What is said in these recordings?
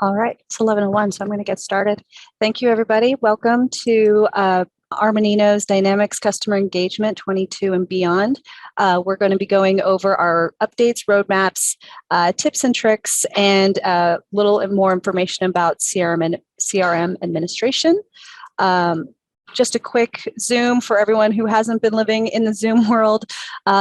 All right, it's 11:01, so I'm going to get started. Thank you, everybody. Welcome to Armanino's Dynamics Customer Engagement 22 and beyond. We're going to be going over our updates, roadmaps, tips and tricks, and a little more information about CRM administration. Just a quick Zoom for everyone who hasn't been living in the Zoom world.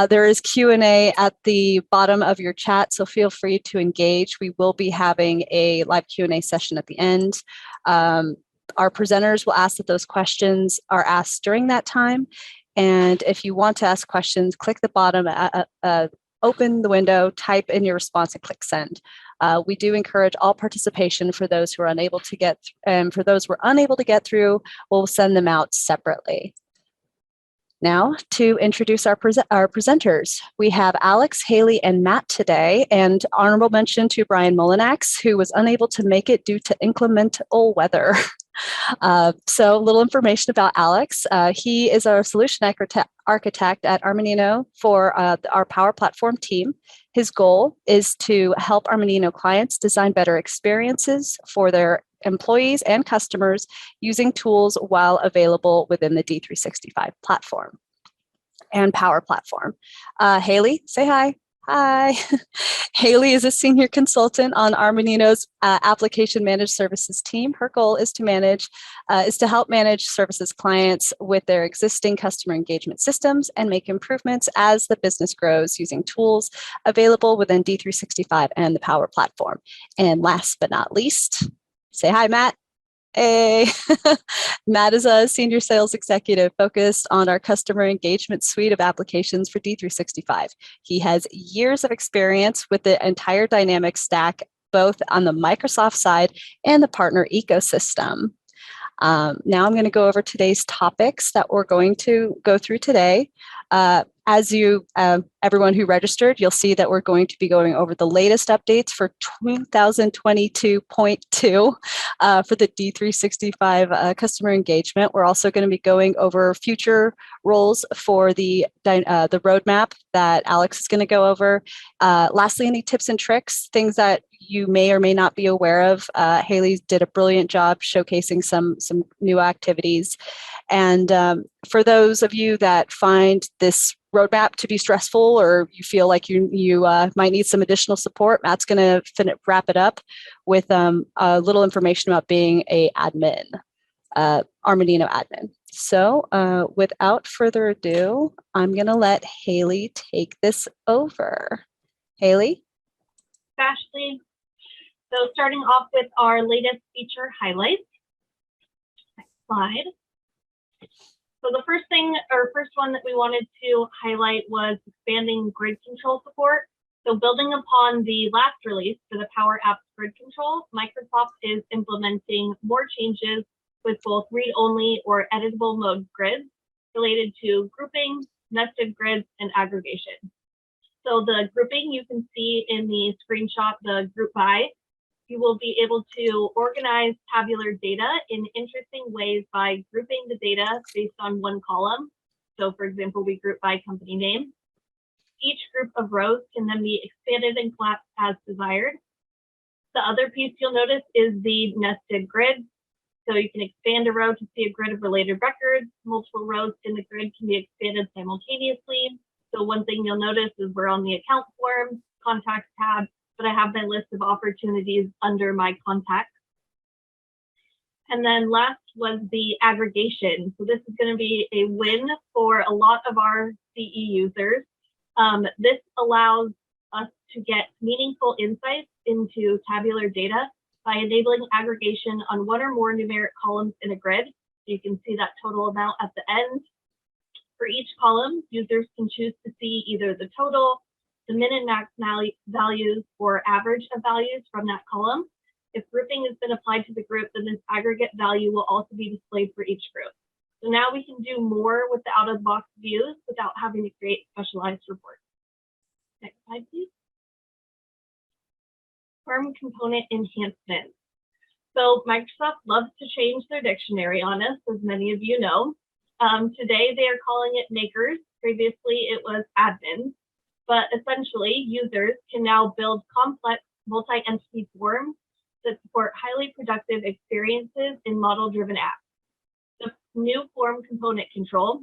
There is Q&A at the bottom of your chat, so feel free to engage. We will be having a live Q&A session at the end. Our presenters will ask that those questions are asked during that time. And if you want to ask questions, click the bottom, open the window, type in your response, and click send. We do encourage all participation for those who are unable to get, and for those we're unable to get through, we'll send them out separately. Now, to introduce our presenters, we have Alex, Haley, and Matt today, and honorable mention to Brian Molinax, who was unable to make it due to inclemental weather. So a little information about Alex. He is our solution architect at Armanino for our Power Platform team. His goal is to help Armanino clients design better experiences for their employees and customers using tools while available within the D365 platform and Power Platform. Haley, say hi. Hi. Haley is a senior consultant on Armanino's application managed services team. Her goal is to help manage services clients with their existing customer engagement systems and make improvements as the business grows using tools available within D365 and the Power Platform. And last but not least, say hi, Matt. Hey, Matt is a senior sales executive focused on our customer engagement suite of applications for D365. He has years of experience with the entire Dynamics stack, both on the Microsoft side and the partner ecosystem. Now I'm going to go over today's topics that we're going to go through today. As everyone who registered, you'll see that we're going to be going over the latest updates for 2022.2 for the D365 customer engagement. We're also going to be going over future roles for the roadmap that Alex is going to go over. Lastly, any tips and tricks, things that you may or may not be aware of. Haley did a brilliant job showcasing some new activities. And for those of you that find this roadmap to be stressful, or you feel like you might need some additional support, Matt's going to wrap it up with a little information about being a admin, Armanino admin. So without further ado, I'm going to let Haley take this over. Haley? Ashley. So starting off with our latest feature highlights. Next slide. So the first one that we wanted to highlight was expanding grid control support. So building upon the last release for the Power Apps grid control, Microsoft is implementing more changes with both read-only or editable mode grids related to grouping, nested grids, and aggregation. So the grouping you can see in the screenshot, the group by. You will be able to organize tabular data in interesting ways by grouping the data based on one column. So for example, we group by company name. Each group of rows can then be expanded and collapsed as desired. The other piece you'll notice is the nested grid. So you can expand a row to see a grid of related records. Multiple rows in the grid can be expanded simultaneously. So one thing you'll notice is we're on the account form, contacts tab, but I have my list of opportunities under my contacts. And then last was the aggregation. So this is going to be a win for a lot of our CE users. This allows us to get meaningful insights into tabular data by enabling aggregation on one or more numeric columns in a grid. So you can see that total amount at the end. For each column, users can choose to see either the total, the min and max values, or average of values from that column. If grouping has been applied to the group, then this aggregate value will also be displayed for each group. So now we can do more with the out-of-the-box views without having to create specialized reports. Next slide, please. Form component enhancements. So Microsoft loves to change their dictionary on us, as many of you know. Today they are calling it makers. Previously it was admins. But essentially, users can now build complex multi-entity forms that support highly productive experiences in model-driven apps. The new form component control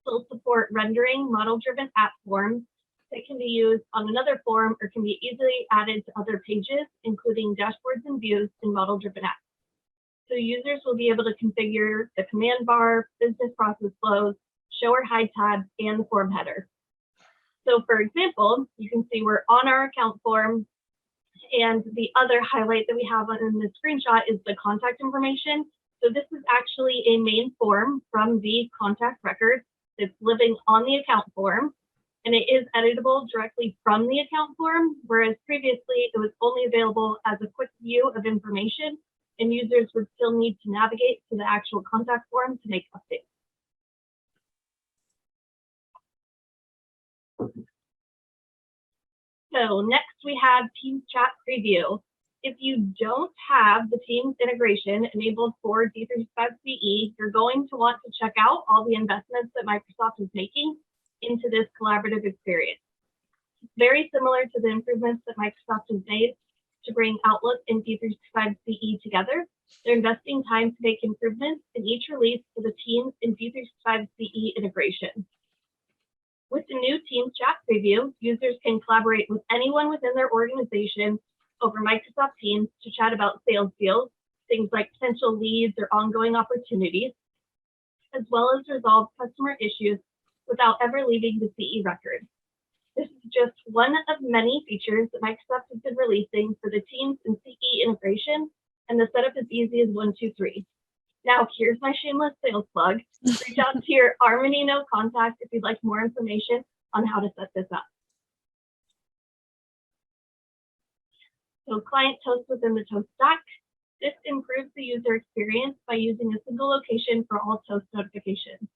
will support rendering model-driven app forms that can be used on another form or can be easily added to other pages, including dashboards and views in model-driven apps. So users will be able to configure the command bar, business process flows, show or hide tabs, and the form header. So for example, you can see we're on our account form, and the other highlight that we have in the screenshot is the contact information. So this is actually a main form from the contact record that's living on the account form, and it is editable directly from the account form, whereas previously it was only available as a quick view of information, and users would still need to navigate to the actual contact form to make updates. So next we have Teams Chat Preview. If you don't have the Teams integration enabled for D365CE, you're going to want to check out all the investments that Microsoft is making into this collaborative experience. It's very similar to the improvements that Microsoft has made to bring Outlook and D365CE together. They're investing time to make improvements in each release for the Teams and D365CE integration. With the new Teams Chat Preview, users can collaborate with anyone within their organization over Microsoft Teams to chat about sales deals, things like potential leads or ongoing opportunities, as well as resolve customer issues without ever leaving the CE record. This is just one of many features that Microsoft has been releasing for the Teams and CE integration, and the setup is easy as 1, 2, 3. Now, here's my shameless sales plug. Reach out to your Armanino contact if you'd like more information on how to set this up. So client toast within the toast stack. This improves the user experience by using a single location for all toast notifications.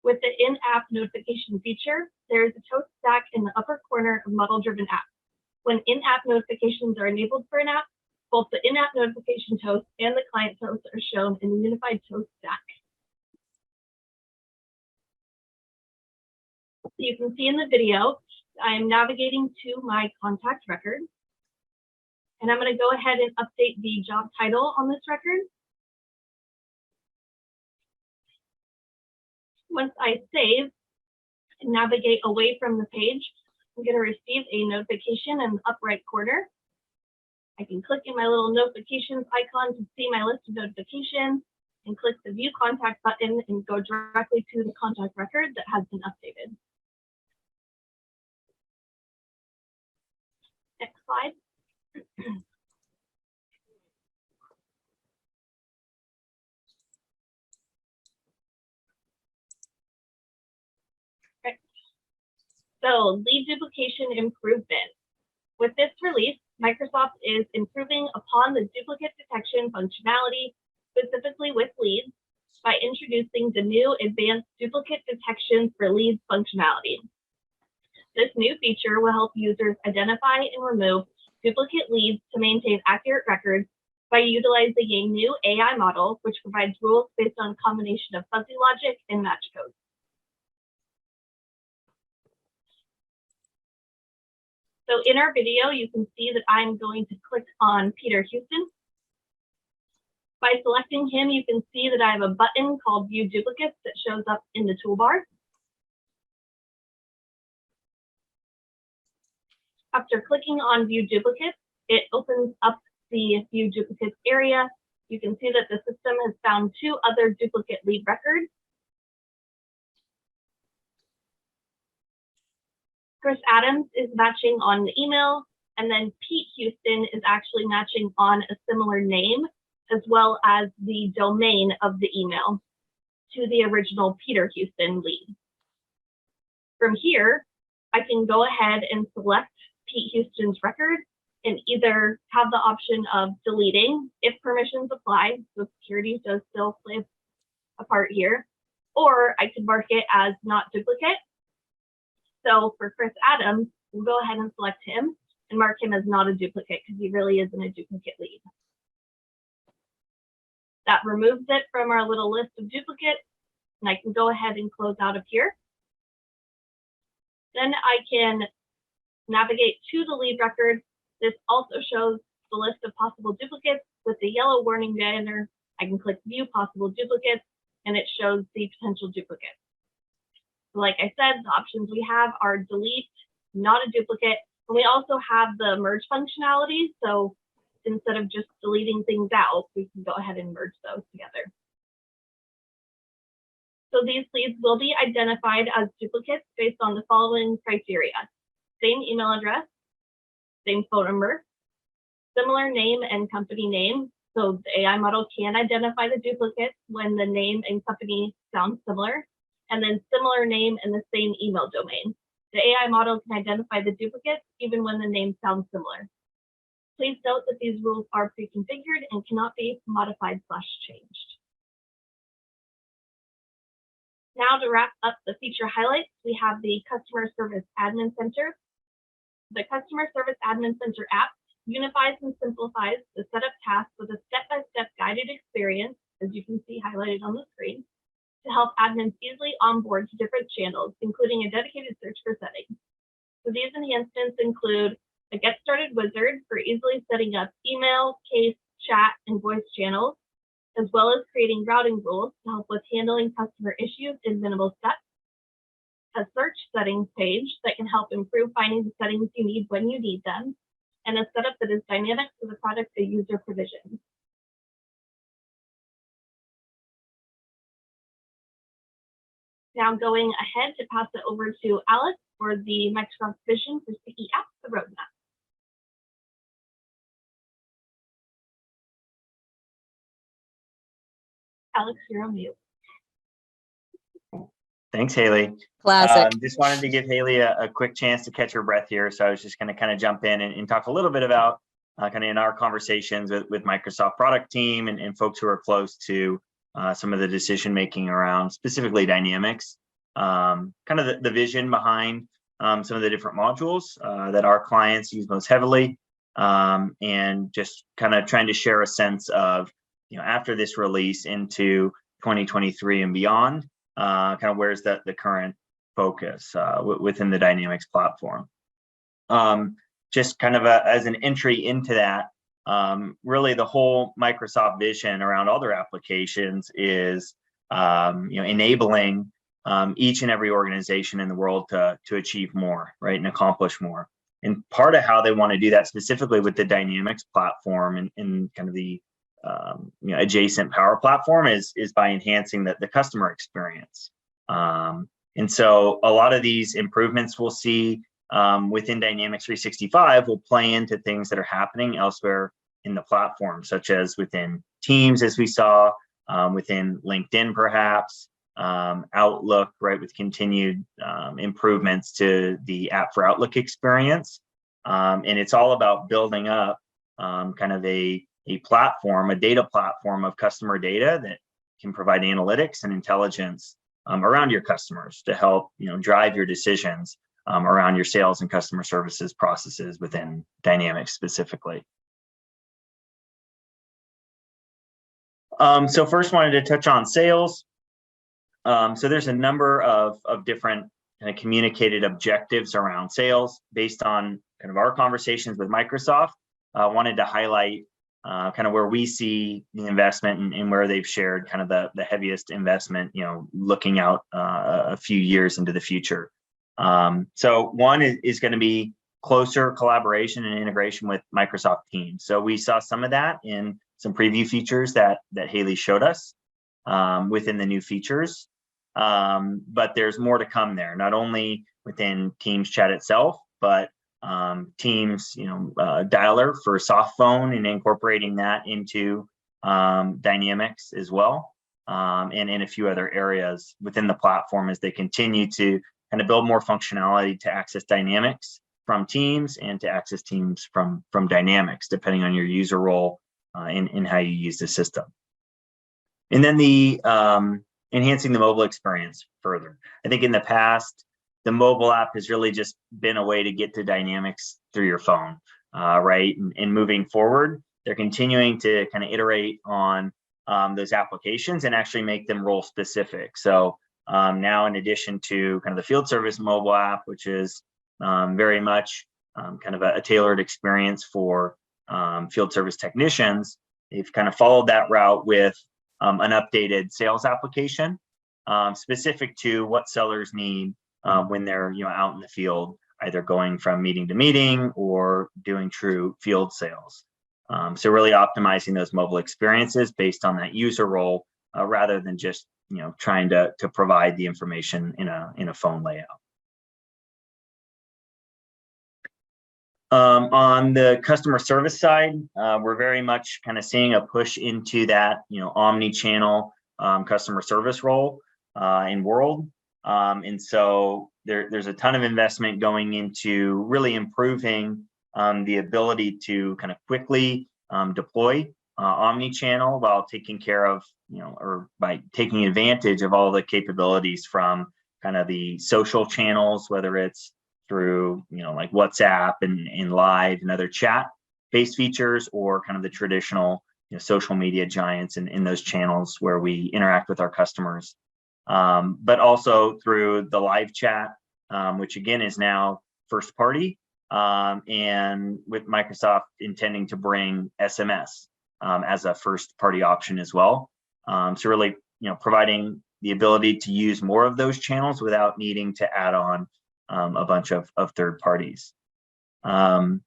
With the in-app notification feature, there is a toast stack in the upper corner of model-driven apps. When in-app notifications are enabled for an app, both the in-app notification toast and the client toast are shown in the unified toast stack. So you can see in the video, I am navigating to my contact record, and I'm going to go ahead and update the job title on this record. Once I save and navigate away from the page, I'm going to receive a notification in the upper right corner. I can click in my little notifications icon to see my list of notifications and click the View Contact button and go directly to the contact record that has been updated. Next slide. Okay. So lead duplication improvement. With this release, Microsoft is improving upon the duplicate detection functionality, specifically with leads, by introducing the new advanced duplicate detection for leads functionality. This new feature will help users identify and remove duplicate leads to maintain accurate records by utilizing a new AI model, which provides rules based on a combination of fuzzy logic and match codes. So in our video, you can see that I'm going to click on Peter Houston. By selecting him, you can see that I have a button called View Duplicates that shows up in the toolbar. After clicking on View Duplicates, it opens up the View Duplicates area. You can see that the system has found 2 other duplicate lead records. Chris Adams is matching on the email, and then Pete Houston is actually matching on a similar name, as well as the domain of the email to the original Peter Houston lead. From here, I can go ahead and select Pete Houston's record and either have the option of deleting if permissions apply, so security does still play a part here, or I could mark it as not duplicate. So for Chris Adams, we'll go ahead and select him and mark him as not a duplicate because he really isn't a duplicate lead. That removes it from our little list of duplicates, and I can go ahead and close out of here. Then I can navigate to the lead record. This also shows the list of possible duplicates with the yellow warning banner. I can click View Possible Duplicates, and it shows the potential duplicates. So like I said, the options we have are delete, not a duplicate, and we also have the merge functionality. So instead of just deleting things out, we can go ahead and merge those together. So these leads will be identified as duplicates based on the following criteria: same email address, same phone number, similar name and company name. So the AI model can identify the duplicates when the name and company sound similar, and then similar name and the same email domain. The AI model can identify the duplicates even when the name sounds similar. Please note that these rules are pre-configured and cannot be modified/changed. Now to wrap up the feature highlights, we have the Customer Service Admin Center. The Customer Service Admin Center app unifies and simplifies the setup tasks with a step-by-step guided experience, as you can see highlighted on the screen, to help admins easily onboard to different channels, including a dedicated search for settings. So these enhancements include a Get Started wizard for easily setting up email, case, chat, and voice channels, as well as creating routing rules to help with handling customer issues in minimal steps, a search settings page that can help improve finding the settings you need when you need them, and a setup that is dynamic for the product or user provisions. Now going ahead to pass it over to Alex for the Microsoft vision for CE Apps, the roadmap. Alex, you're on mute. Thanks, Haley. Classic. Just wanted to give Haley a quick chance to catch her breath here. So I was just going to kind of jump in and talk a little bit about kind of in our conversations with Microsoft product team and folks who are close to some of the decision making around specifically Dynamics, kind of the vision behind some of the different modules that our clients use most heavily, and just kind of trying to share a sense of, after this release into 2023 and beyond, kind of where's the current focus within the Dynamics platform. Just kind of as an entry into that, really the whole Microsoft vision around all their applications is enabling each and every organization in the world to achieve more, right, and accomplish more. And part of how they want to do that specifically with the Dynamics platform and kind of the adjacent Power Platform is by enhancing the customer experience. And so a lot of these improvements we'll see within Dynamics 365 will play into things that are happening elsewhere in the platform, such as within Teams, as we saw, within LinkedIn, perhaps, Outlook, right, with continued improvements to the app for Outlook experience. And it's all about building up kind of a platform, a data platform of customer data that can provide analytics and intelligence around your customers to help drive your decisions around your sales and customer services processes within Dynamics specifically. So first wanted to touch on sales. So there's a number of different kind of communicated objectives around sales based on kind of our conversations with Microsoft. Wanted to highlight kind of where we see the investment and where they've shared kind of the heaviest investment, looking out a few years into the future. So one is going to be closer collaboration and integration with Microsoft Teams. So we saw some of that in some preview features that Haley showed us within the new features. But there's more to come there, not only within Teams chat itself, but Teams, dialer for soft phone and incorporating that into Dynamics as well, and in a few other areas within the platform as they continue to kind of build more functionality to access Dynamics from Teams and to access Teams from Dynamics, depending on your user role in how you use the system. And then the enhancing the mobile experience further. I think in the past, the mobile app has really just been a way to get to Dynamics through your phone, right? And moving forward, they're continuing to kind of iterate on those applications and actually make them role specific. So now, in addition to kind of the field service mobile app, which is very much kind of a tailored experience for field service technicians, they've kind of followed that route with an updated sales application specific to what sellers need when they're out in the field, either going from meeting to meeting or doing true field sales. So really optimizing those mobile experiences based on that user role rather than just trying to provide the information in a phone layout. On the customer service side, we're very much kind of seeing a push into that omni-channel customer service role and world. And so there's a ton of investment going into really improving the ability to kind of quickly deploy omni-channel while taking care of, or by taking advantage of all the capabilities from kind of the social channels, whether it's through, like WhatsApp and Live and other chat-based features, or kind of the traditional social media giants in those channels where we interact with our customers. But also through the live chat, which again is now first party, and with Microsoft intending to bring SMS as a first party option as well. So really, providing the ability to use more of those channels without needing to add on a bunch of third parties. And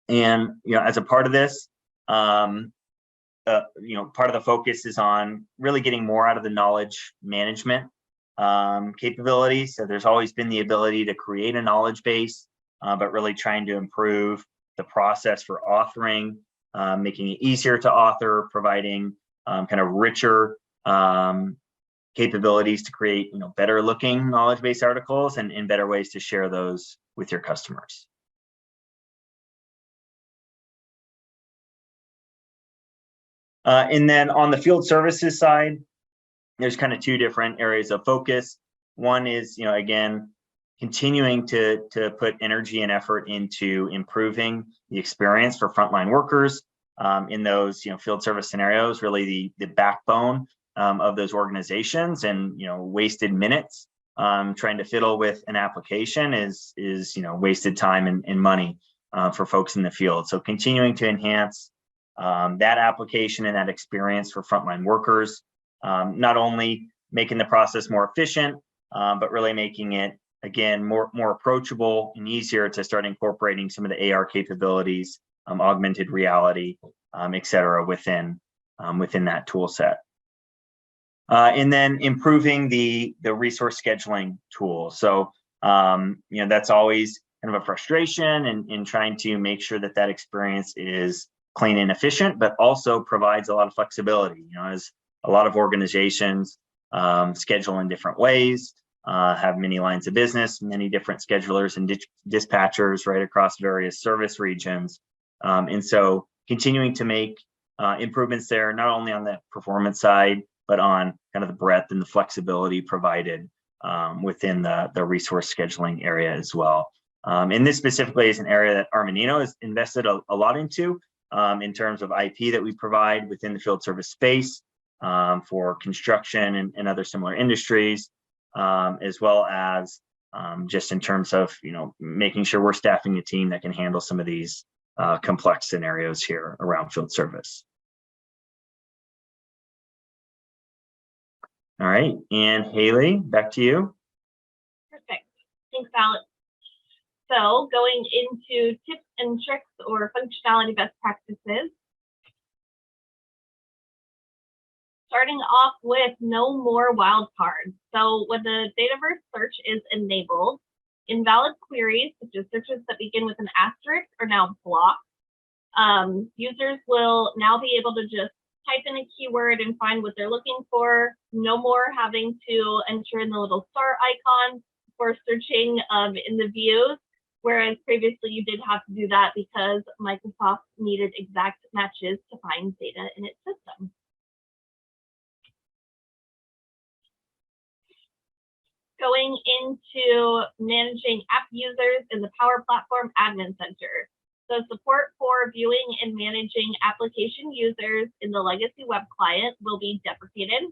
as a part of this, part of the focus is on really getting more out of the knowledge management capabilities. So there's always been the ability to create a knowledge base, but really trying to improve the process for authoring, making it easier to author, providing kind of richer capabilities to create better looking knowledge base articles and better ways to share those with your customers. And then on the field services side, there's kind of two different areas of focus. One is, again, continuing to put energy and effort into improving the experience for frontline workers in those field service scenarios, really the backbone of those organizations. And wasted minutes trying to fiddle with an application is wasted time and money for folks in the field. So continuing to enhance that application and that experience for frontline workers, not only making the process more efficient, but really making it, again, more approachable and easier to start incorporating some of the AR capabilities, augmented reality, et cetera, within that tool set. And then improving the resource scheduling tool. So that's always kind of a frustration in trying to make sure that experience is clean and efficient, but also provides a lot of flexibility. As a lot of organizations schedule in different ways, have many lines of business, many different schedulers and dispatchers right across various service regions. And so continuing to make improvements there, not only on the performance side, but on kind of the breadth and the flexibility provided within the resource scheduling area as well. And this specifically is an area that Armanino has invested a lot into in terms of IP that we provide within the field service space for construction and other similar industries, as well as just in terms of making sure we're staffing a team that can handle some of these complex scenarios here around field service. All right, and Haley, back to you. Perfect. Thanks, Alex. So going into tips and tricks or functionality best practices. Starting off with no more wildcards. So when the Dataverse search is enabled, invalid queries, such as searches that begin with an asterisk, are now blocked. Users will now be able to just type in a keyword and find what they're looking for. No more having to enter in the little star icon for searching in the views, whereas previously you did have to do that because Microsoft needed exact matches to find data in its system. Going into managing app users in the Power Platform Admin Center. So support for viewing and managing application users in the legacy web client will be deprecated.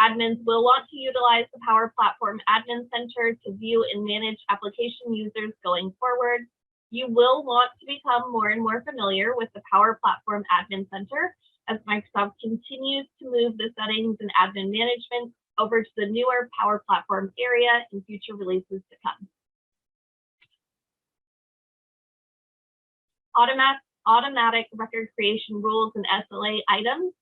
Admins will want to utilize the Power Platform Admin Center to view and manage application users going forward. You will want to become more and more familiar with the Power Platform Admin Center as Microsoft continues to move the settings and admin management over to the newer Power Platform area in future releases to come. Automatic record creation rules and SLA items.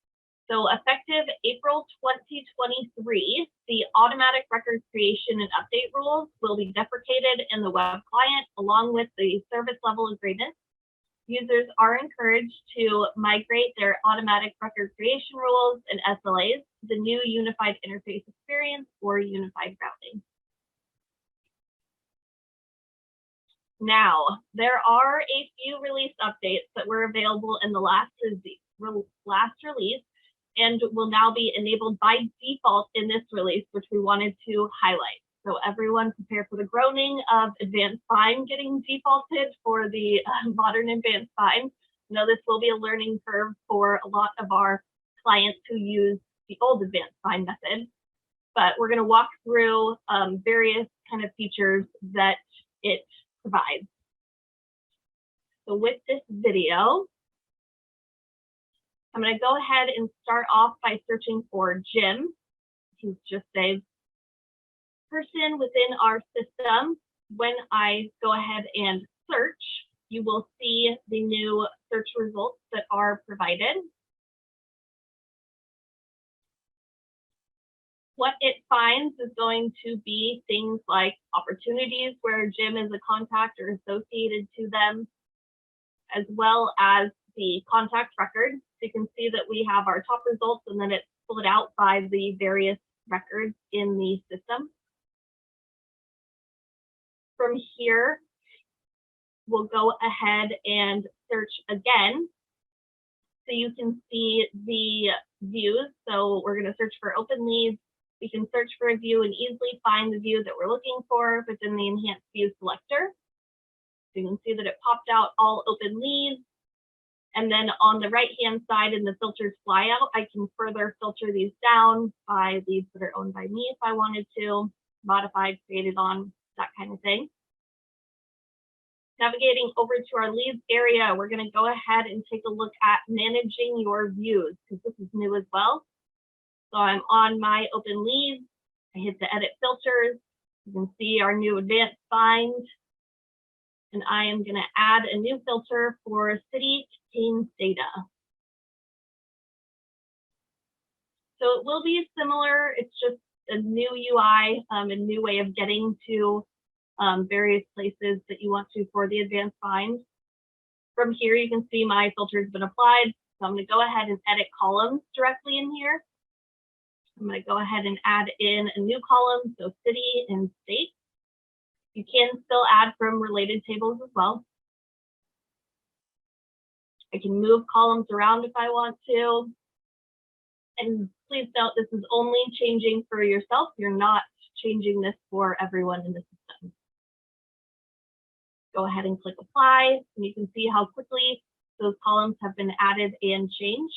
So effective April 2023, the automatic record creation and update rules will be deprecated in the web client along with the service level agreement. Users are encouraged to migrate their automatic record creation rules and SLAs to the new unified interface experience or unified routing. Now, there are a few release updates that were available in the last release and will now be enabled by default in this release, which we wanted to highlight. So everyone prepare for the groaning of Advanced Find getting defaulted for the modern Advanced Find. I know this will be a learning curve for a lot of our clients who use the old Advanced Find method, but we're going to walk through various kind of features that it provides. So with this video, I'm going to go ahead and start off by searching for Jim. He's just a person within our system. When I go ahead and search, you will see the new search results that are provided. What it finds is going to be things like opportunities where Jim is a contact or associated to them, as well as the contact record. So you can see that we have our top results and then it's split out by the various records in the system. From here, we'll go ahead and search again. So you can see the views. So we're going to search for open leads. We can search for a view and easily find the view that we're looking for within the Enhanced View selector. So you can see that it popped out all open leads. And then on the right-hand side in the filters flyout, I can further filter these down by leads that are owned by me if I wanted to, modified, created on, that kind of thing. Navigating over to our leads area, we're going to go ahead and take a look at managing your views because this is new as well. So I'm on my open leads. I hit the edit filters. You can see our new advanced find. And I am going to add a new filter for city contains data. So it will be similar. It's just a new UI, a new way of getting to various places that you want to for the advanced find. From here, you can see my filter has been applied. So I'm going to go ahead and edit columns directly in here. I'm going to go ahead and add in a new column, so city and state. You can still add from related tables as well. I can move columns around if I want to. And please note, this is only changing for yourself. You're not changing this for everyone in the system. Go ahead and click apply, and you can see how quickly those columns have been added and changed.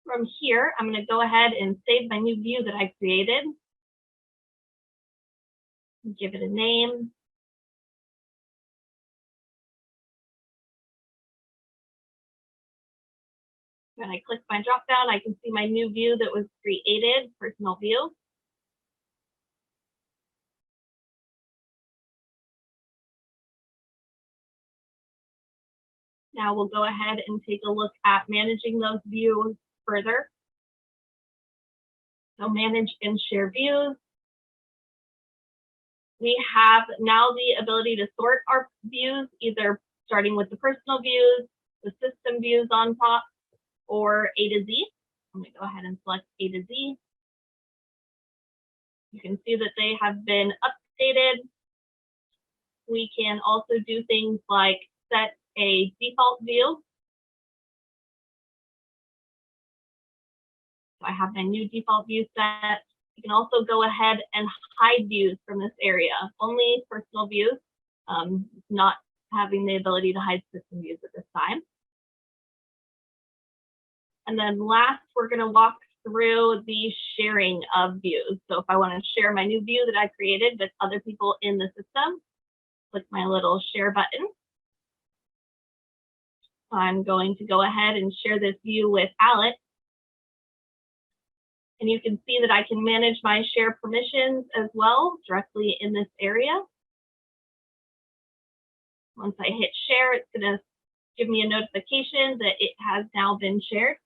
From here, I'm going to go ahead and save my new view that I created. Give it a name. When I click my drop down, I can see my new view that was created, personal view. Now we'll go ahead and take a look at managing those views further. So manage and share views. We have now the ability to sort our views, either starting with the personal views, the system views on top, or A to Z. I'm going to go ahead and select A to Z. You can see that they have been updated. We can also do things like set a default view. So I have my new default view set. You can also go ahead and hide views from this area, only personal views, not having the ability to hide system views at this time. And then last, we're going to walk through the sharing of views. So if I want to share my new view that I created with other people in the system, click my little share button. I'm going to go ahead and share this view with Alex. And you can see that I can manage my share permissions as well directly in this area. Once I hit share, it's going to give me a notification that it has now been shared.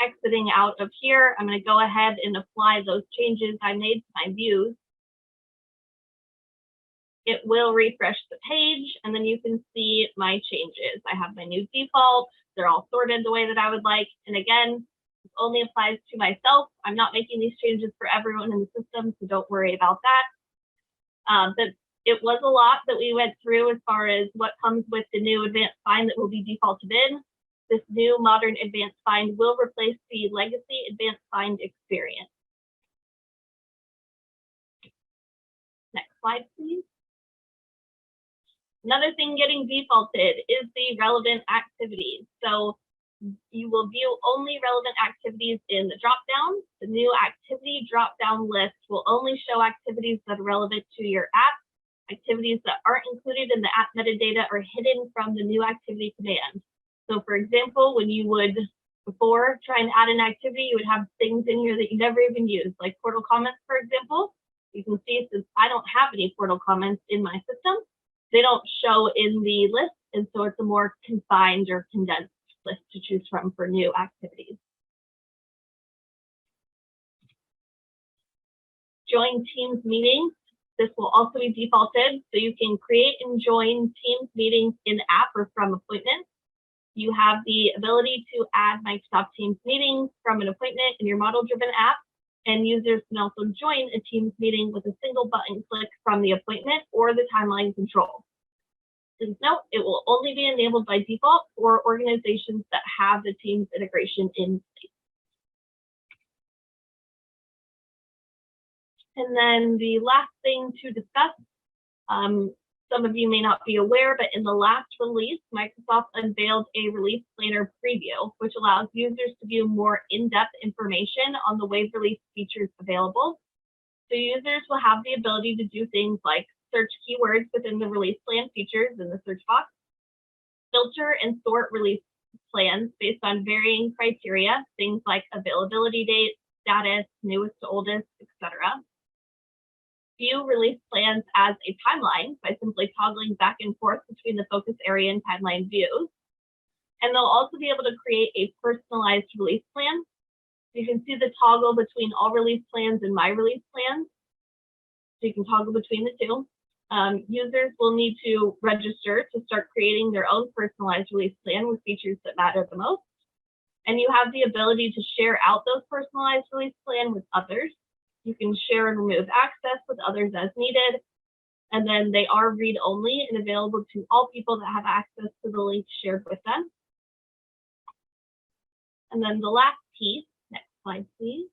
Exiting out of here, I'm going to go ahead and apply those changes I made to my views. It will refresh the page, and then you can see my changes. I have my new default. They're all sorted the way that I would like. And again, this only applies to myself. I'm not making these changes for everyone in the system, so don't worry about that. But it was a lot that we went through as far as what comes with the new advanced find that will be defaulted in. This new modern advanced find will replace the legacy advanced find experience. Next slide, please. Another thing getting defaulted is the relevant activities. So you will view only relevant activities in the dropdown. The new activity dropdown list will only show activities that are relevant to your app. Activities that aren't included in the app metadata are hidden from the new activity command. So for example, when you would before try and add an activity, you would have things in here that you never even used, like portal comments, for example. You can see since I don't have any portal comments in my system, they don't show in the list, and so it's a more confined or condensed list to choose from for new activities. Join Teams meetings. This will also be defaulted, so you can create and join Teams meetings in the app or from appointments. You have the ability to add Microsoft Teams meetings from an appointment in your model-driven app, and users can also join a Teams meeting with a single button click from the appointment or the timeline control. Please note, it will only be enabled by default for organizations that have the Teams integration in place. And then the last thing to discuss, some of you may not be aware, but in the last release, Microsoft unveiled a release planner preview, which allows users to view more in-depth information on the wave release features available. So users will have the ability to do things like search keywords within the release plan features in the search box, filter and sort release plans based on varying criteria, things like availability date, status, newest to oldest, etc. View release plans as a timeline by simply toggling back and forth between the focus area and timeline views. And they'll also be able to create a personalized release plan. You can see the toggle between all release plans and my release plans. So you can toggle between the two. Users will need to register to start creating their own personalized release plan with features that matter the most. And you have the ability to share out those personalized release plan with others. You can share and remove access with others as needed. And then they are read-only and available to all people that have access to the link shared with them. And then the last piece, next slide please,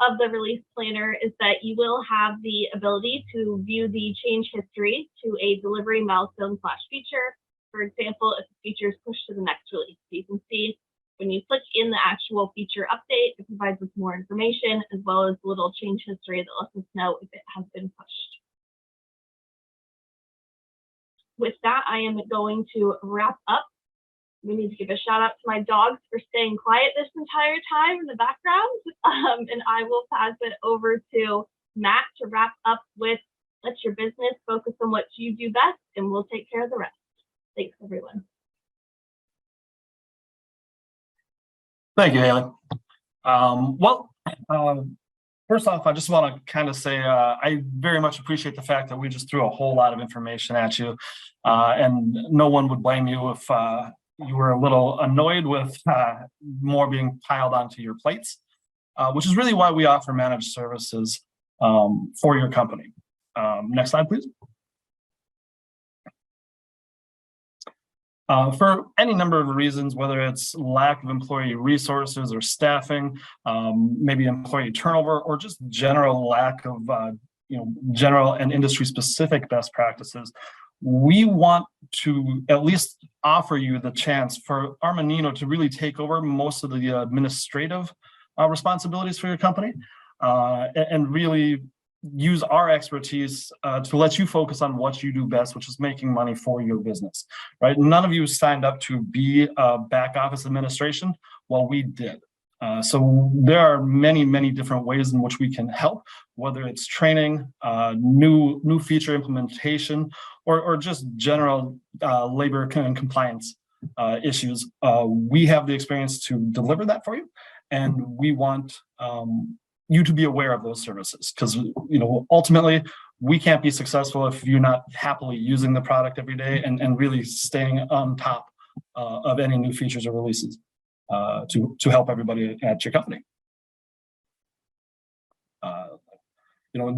of the release planner is that you will have the ability to view the change history to a delivery milestone / feature. For example, if the feature is pushed to the next release. So you can see when you click in the actual feature update, it provides us more information as well as a little change history that lets us know if it has been pushed. With that, I am going to wrap up. We need to give a shout out to my dogs for staying quiet this entire time in the background. And I will pass it over to Matt to wrap up with let your business focus on what you do best, and we'll take care of the rest. Thanks, everyone. Thank you, Haley. First off, I just want to kind of say I very much appreciate the fact that we just threw a whole lot of information at you, and no one would blame you if you were a little annoyed with more being piled onto your plates, which is really why we offer managed services for your company. Next slide, please. For any number of reasons, whether it's lack of employee resources or staffing, maybe employee turnover, or just general lack of general and industry-specific best practices, we want to at least offer you the chance for Armanino to really take over most of the administrative responsibilities for your company, and really use our expertise to let you focus on what you do best, which is making money for your business, right? None of you signed up to be back office administration. Well, we did. So there are many, many different ways in which we can help, whether it's training, new feature implementation, or just general labor and compliance issues. We have the experience to deliver that for you, and we want you to be aware of those services, because ultimately we can't be successful if you're not happily using the product every day and really staying on top of any new features or releases to help everybody at your company.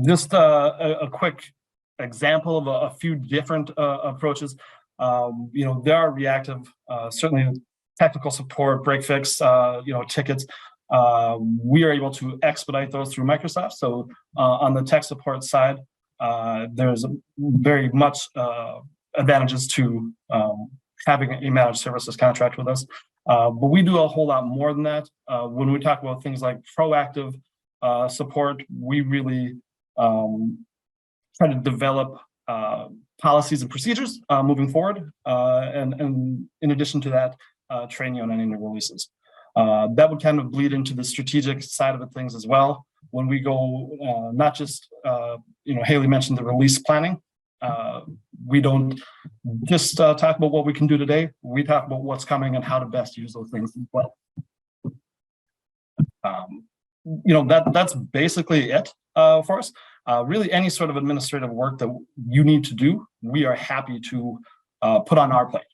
Just a quick example of a few different approaches. There are reactive, certainly technical support, break fix, tickets. We are able to expedite those through Microsoft. So on the tech support side, there's very much advantages to having a managed services contract with us. But we do a whole lot more than that. When we talk about things like proactive support, we really try to develop policies and procedures moving forward. And in addition to that, train you on any new releases. That would kind of bleed into the strategic side of things as well. When we go, not just, Haley mentioned the release planning. We don't just talk about what we can do today. We talk about what's coming and how to best use those things as well. That's basically it for us. Really, any sort of administrative work that you need to do, we are happy to put on our plate.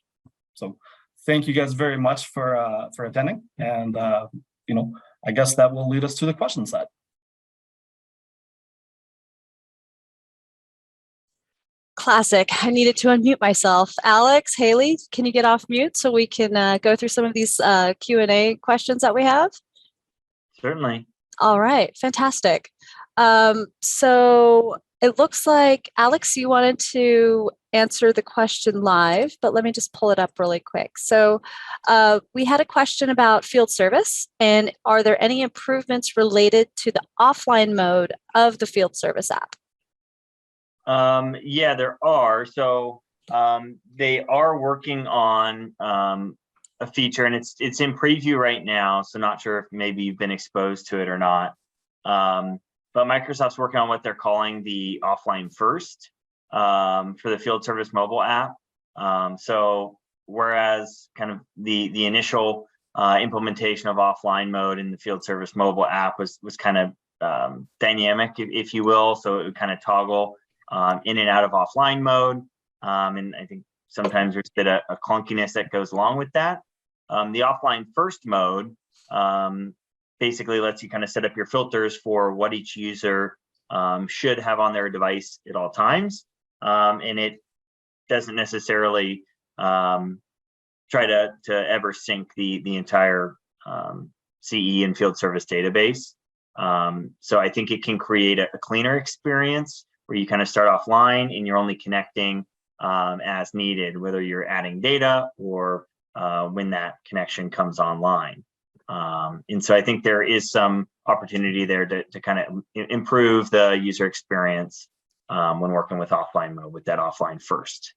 So thank you guys very much for attending, and I guess that will lead us to the question side. Classic. I needed to unmute myself. Alex, Haley, can you get off mute so we can go through some of these Q&A questions that we have? Certainly. All right, fantastic. So it looks like, Alex, you wanted to answer the question live, but let me just pull it up really quick. So we had a question about field service, and are there any improvements related to the offline mode of the field service app? Yeah, there are. So they are working on a feature, and it's in preview right now. So not sure if maybe you've been exposed to it or not. But Microsoft's working on what they're calling the offline first for the field service mobile app. So whereas kind of the initial implementation of offline mode in the field service mobile app was kind of dynamic, if you will. So it would kind of toggle in and out of offline mode. And I think sometimes there's a bit of a clunkiness that goes along with that. The offline first mode basically lets you kind of set up your filters for what each user should have on their device at all times. And it doesn't necessarily try to ever sync the entire CE and field service database. So I think it can create a cleaner experience where you kind of start offline and you're only connecting as needed, whether you're adding data or when that connection comes online. And so I think there is some opportunity there to kind of improve the user experience when working with offline mode with that offline first.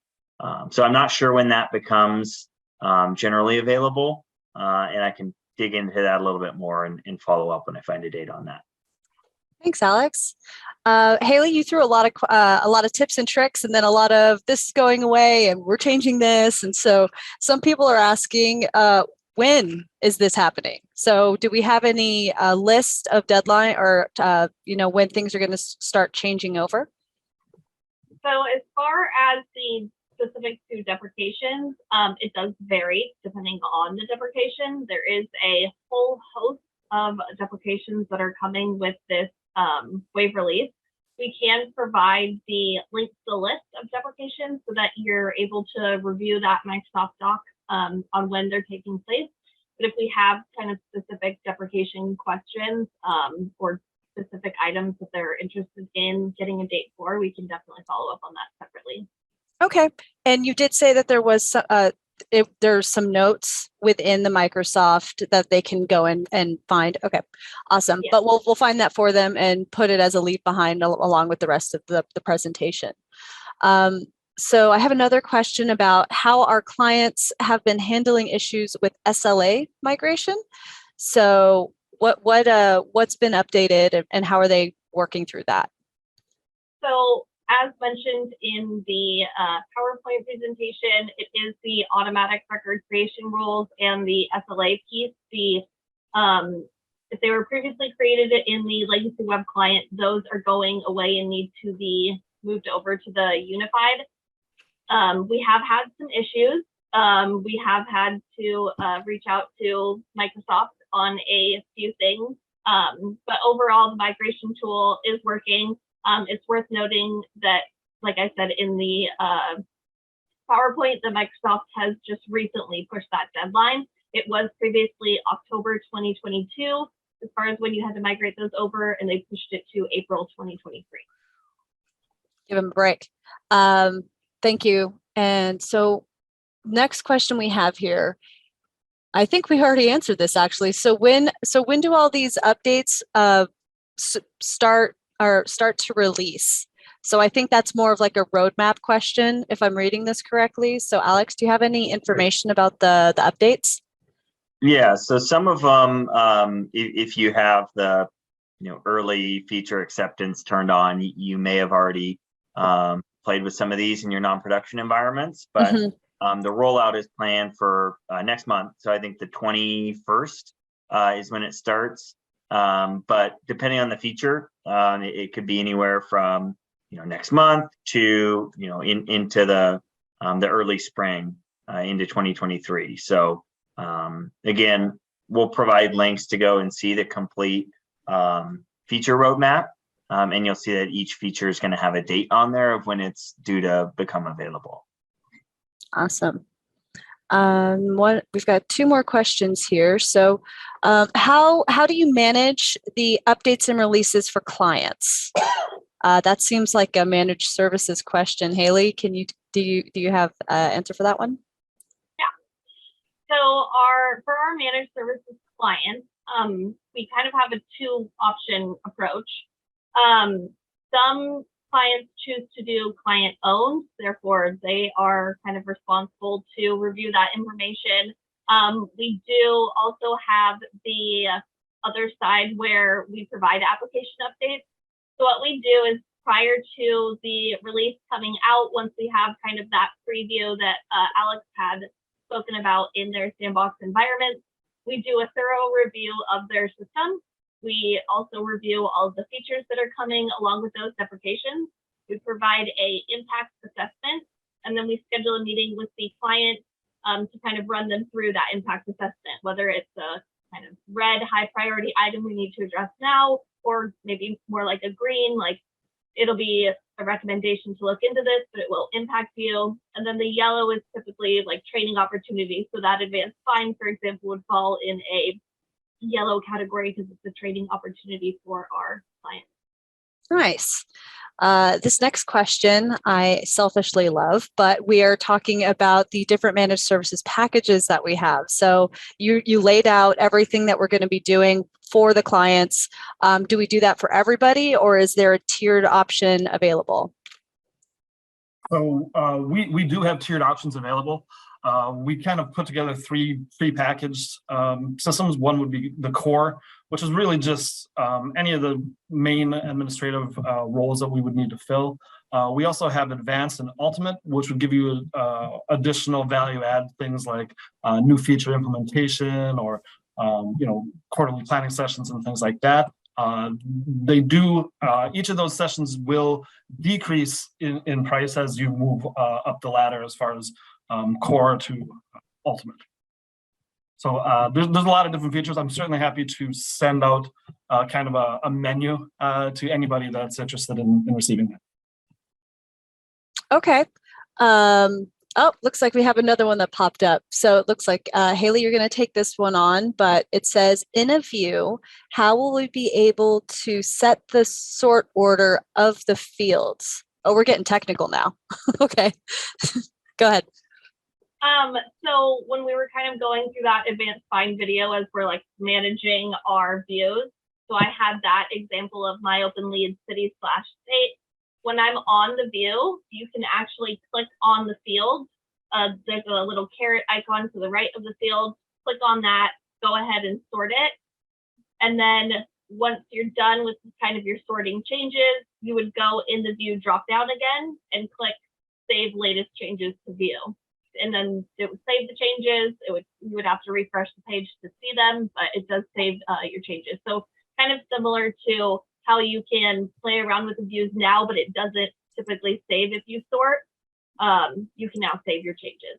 So I'm not sure when that becomes generally available, and I can dig into that a little bit more and follow up when I find a date on that. Thanks, Alex. Haley, you threw a lot of tips and tricks, and then a lot of this is going away and we're changing this. And so some people are asking, when is this happening? So do we have any list of deadline or, when things are going to start changing over? So as far as the specific to deprecations, it does vary depending on the deprecation. There is a whole host of deprecations that are coming with this wave release. We can provide the link to the list of deprecations so that you're able to review that Microsoft doc on when they're taking place. But if we have kind of specific deprecation questions or specific items that they're interested in getting a date for, we can definitely follow up on that separately. Okay. And you did say that there was there's some notes within the Microsoft that they can go in and find. Okay, awesome. Yes. But we'll find that for them and put it as a leave behind along with the rest of the presentation. So I have another question about how our clients have been handling issues with SLA migration. So what's been updated and how are they working through that? So as mentioned in the PowerPoint presentation, it is the automatic record creation rules and the SLA piece. If they were previously created in the legacy web client, those are going away and need to be moved over to the unified. We have had some issues. We have had to reach out to Microsoft on a few things, but overall the migration tool is working. It's worth noting that, like I said in the PowerPoint, that Microsoft has just recently pushed that deadline. It was previously October 2022 as far as when you had to migrate those over, and they pushed it to April 2023. Give them a break. Thank you. And so next question we have here, I think we already answered this actually. So when do all these updates start to release? So I think that's more of like a roadmap question, if I'm reading this correctly. So Alex, do you have any information about the updates? Yeah, so some of them, if you have the early feature acceptance turned on, you may have already played with some of these in your non-production environments, but the rollout is planned for next month. So I think the 21st is when it starts. But depending on the feature, it could be anywhere from next month to into the early spring into 2023. So again, we'll provide links to go and see the complete feature roadmap. And you'll see that each feature is going to have a date on there of when it's due to become available. Awesome. We've got two more questions here. So how do you manage the updates and releases for clients? That seems like a managed services question. Haley, do you have an answer for that one? Yeah. So for our managed services clients, we kind of have a 2-option approach. Some clients choose to do client owned, therefore they are kind of responsible to review that information. We do also have the other side where we provide application updates. So what we do is prior to the release coming out, once we have kind of that preview that Alex had spoken about in their sandbox environment, we do a thorough review of their system. We also review all of the features that are coming along with those deprecations. We provide a impact assessment, and then we schedule a meeting with the client to kind of run them through that impact assessment, whether it's a kind of red high priority item we need to address now, or maybe more like a green, like it'll be a recommendation to look into this, but it will impact you. And then the yellow is typically like training opportunities. So that advanced fine, for example, would fall in a yellow category because it's a training opportunity for our clients. Nice. This next question I selfishly love, but we are talking about the different managed services packages that we have. So you laid out everything that we're going to be doing for the clients. Do we do that for everybody, or is there a tiered option available? So we do have tiered options available. We kind of put together three packaged systems. One would be the core, which is really just any of the main administrative roles that we would need to fill. We also have advanced and ultimate, which would give you additional value add things like new feature implementation or quarterly planning sessions and things like that. They do, each of those sessions will decrease in price as you move up the ladder as far as core to ultimate. So there's a lot of different features. I'm certainly happy to send out kind of a menu to anybody that's interested in receiving it. Okay. Oh, looks like we have another one that popped up. So it looks like, Haley, you're going to take this one on, but it says, in a view, how will we be able to set the sort order of the fields? Oh, we're getting technical now. Okay. Go ahead. So when we were kind of going through that advanced find video as we're like managing our views, so I had that example of my open lead city/state. When I'm on the view, you can actually click on the field. There's a little caret icon to the right of the field. Click on that, go ahead and sort it. And then once you're done with kind of your sorting changes, you would go in the view drop down again and click save latest changes to view. And then it would save the changes. You would have to refresh the page to see them, but it does save your changes. So kind of similar to how you can play around with the views now, but it doesn't typically save if you sort. You can now save your changes.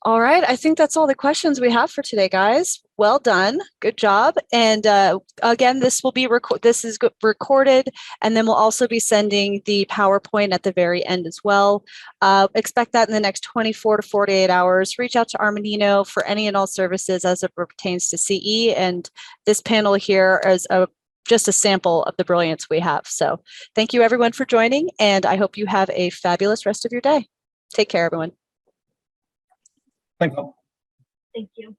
All right. I think that's all the questions we have for today, guys. Well done. Good job. And again, this will be recorded, and then we'll also be sending the PowerPoint at the very end as well. Expect that in the next 24 to 48 hours. Reach out to Armanino for any and all services as it pertains to CE. And this panel here is just a sample of the brilliance we have. So thank you everyone for joining, and I hope you have a fabulous rest of your day. Take care, everyone. Thank you. Thank you.